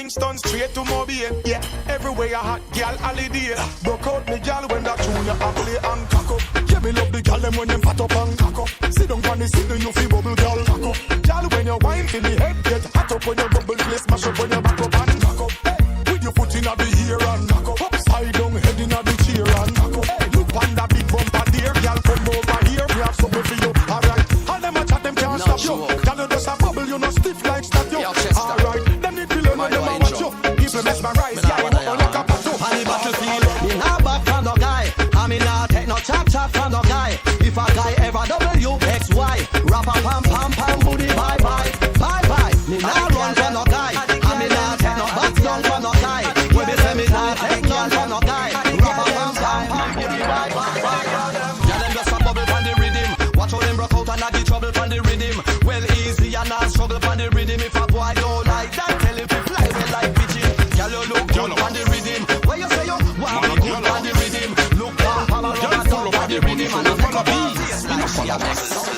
Kingston straight to Mobile. Yeah, everywhere a hot girl holiday. Broke out me girl when that tune you a play and cock up. Yeah, me love the girl them when them fat up and cock up. Sit down on the seat then you feel bubble girl cock up. Girl when you wine till the head get hot up when you bubble play smash up when you back up and cock up. Hey, with your foot in the ear and cock up. Upside down head in the chair and cock up. Hey, look on that big bumper there, girl come over here. We have something for you. Alright, all them a chat them can't stop you. Girl you just a bubble, you no stiff like statue. Alright, them need to learn when them a watch you. People mesmerize, yeah, you know like a pato. On the battlefield, me not back from no guy. I mean not take no chat from no guy. If a guy ever WXY, rap a pam pam pam booty bye bye bye bye. Me not run from no guy. I mean not take no back down from no guy. When me say me not take none from no guy, rap a pam pam pam booty bye bye bye. Yeah, them just a bubble from the rhythm. Watch how them broke out and I get trouble from the rhythm. Well easy and not struggle from the rhythm. If a boy don't like that, tell him to fly well like pigeon. Girl you look good from the rhythm. Where you say you want me good from the rhythm? Look down, follow the rhythm and I'm like a beast.